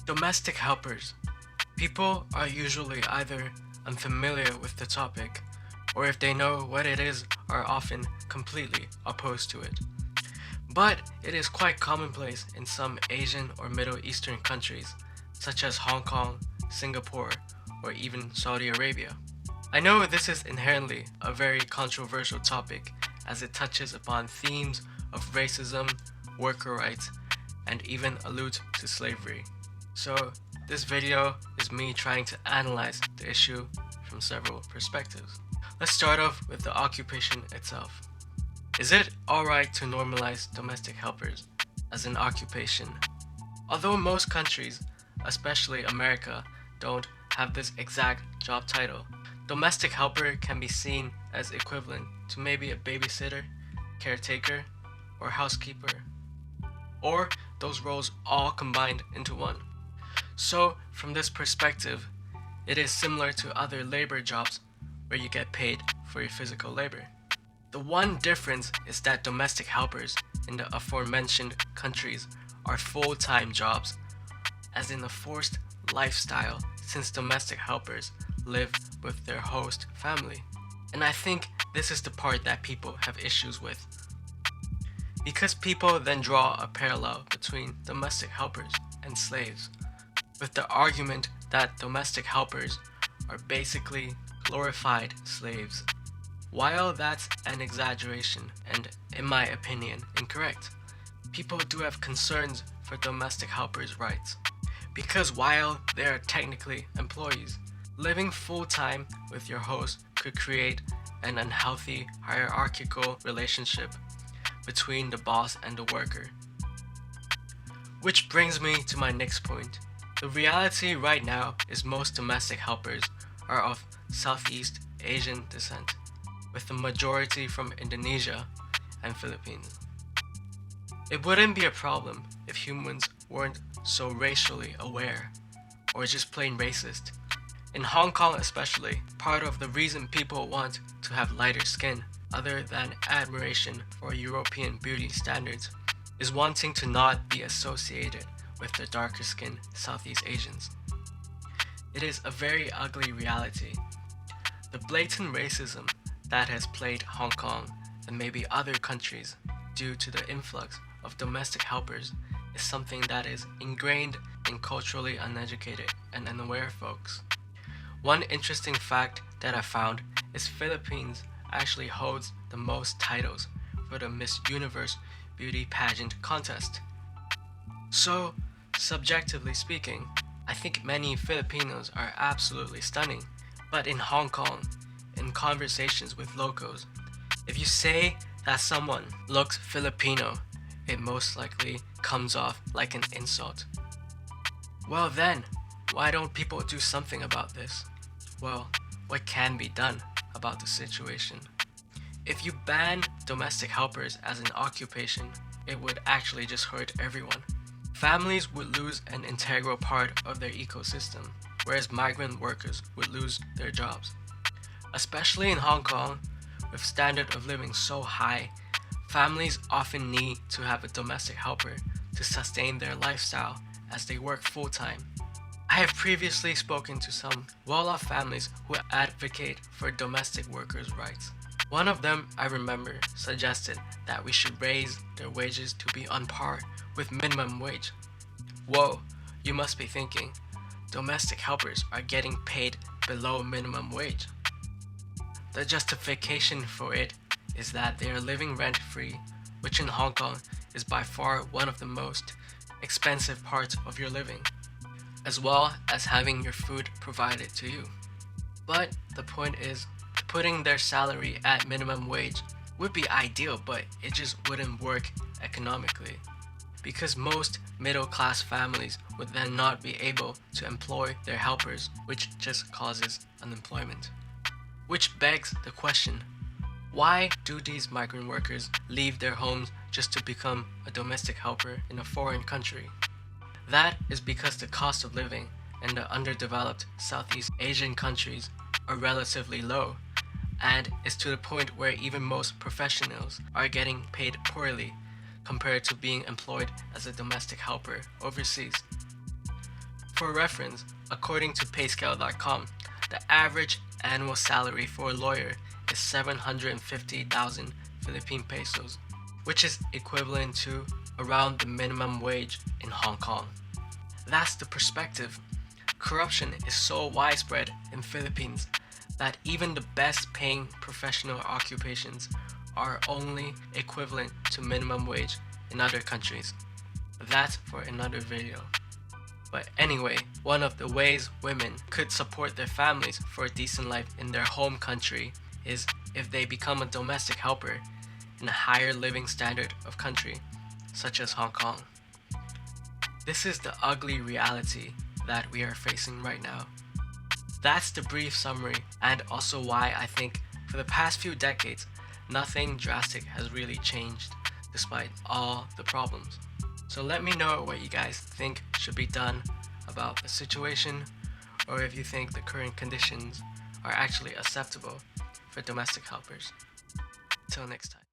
Domestic helpers. People are usually either unfamiliar with the topic, or if they know what it is, are often completely opposed to it. But it is quite commonplace in some Asian or Middle Eastern countries, such as Hong Kong, Singapore, or even Saudi Arabia. I know this is inherently a very controversial topic as it touches upon themes of racism, worker rights, and even alludes to slavery. So, this video is me trying to analyze the issue from several perspectives. Let's start off with the occupation itself. Is it alright to normalize domestic helpers as an occupation? Although most countries, especially America, don't have this exact job title, domestic helper can be seen as equivalent to maybe a babysitter, caretaker, or housekeeper, or those roles all combined into one. So, from this perspective, it is similar to other labor jobs where you get paid for your physical labor. The one difference is that domestic helpers in the aforementioned countries are full-time jobs, as in a forced lifestyle since domestic helpers live with their host family. And I think this is the part that people have issues with. Because people then draw a parallel between domestic helpers and slaves, with the argument that domestic helpers are basically glorified slaves. While that's an exaggeration and, in my opinion, incorrect, people do have concerns for domestic helpers' rights. Because while they are technically employees, living full-time with your host could create an unhealthy hierarchical relationship between the boss and the worker. Which brings me to my next point. The reality right now is most domestic helpers are of Southeast Asian descent, with the majority from Indonesia and Philippines. It wouldn't be a problem if humans weren't so racially aware, or just plain racist. In Hong Kong especially, part of the reason people want to have lighter skin, other than admiration for European beauty standards, is wanting to not be associated with the darker skinned Southeast Asians. It is a very ugly reality. The blatant racism that has plagued Hong Kong and maybe other countries due to the influx of domestic helpers is something that is ingrained in culturally uneducated and unaware folks. One interesting fact that I found is Philippines actually holds the most titles for the Miss Universe beauty pageant contest. So, subjectively speaking, I think many Filipinos are absolutely stunning, but in Hong Kong, in conversations with locals, if you say that someone looks Filipino, it most likely comes off like an insult. Well then, why don't people do something about this? Well, what can be done about the situation? If you ban domestic helpers as an occupation, it would actually just hurt everyone. Families would lose an integral part of their ecosystem, whereas migrant workers would lose their jobs. Especially in Hong Kong, with standard of living so high, families often need to have a domestic helper to sustain their lifestyle as they work full-time. I have previously spoken to some well-off families who advocate for domestic workers' rights. One of them, I remember, suggested that we should raise their wages to be on par with minimum wage. Whoa, you must be thinking, domestic helpers are getting paid below minimum wage. The justification for it is that they are living rent-free, which in Hong Kong is by far one of the most expensive parts of your living, as well as having your food provided to you. But the point is, putting their salary at minimum wage would be ideal, but it just wouldn't work economically, because most middle-class families would then not be able to employ their helpers, which just causes unemployment. Which begs the question, why do these migrant workers leave their homes just to become a domestic helper in a foreign country? That is because the cost of living in the underdeveloped Southeast Asian countries are relatively low, and is to the point where even most professionals are getting paid poorly compared to being employed as a domestic helper overseas. For reference, according to payscale.com, the average annual salary for a lawyer is 750,000 Philippine pesos, which is equivalent to around the minimum wage in Hong Kong. That's the perspective. Corruption is so widespread in Philippines that even the best paying professional occupations are only equivalent to minimum wage in other countries. That's for another video. But anyway, one of the ways women could support their families for a decent life in their home country is if they become a domestic helper in a higher living standard of country, such as Hong Kong. This is the ugly reality that we are facing right now. That's the brief summary, and also why I think for the past few decades, nothing drastic has really changed despite all the problems. So let me know what you guys think should be done about the situation, or if you think the current conditions are actually acceptable for domestic helpers. Till next time.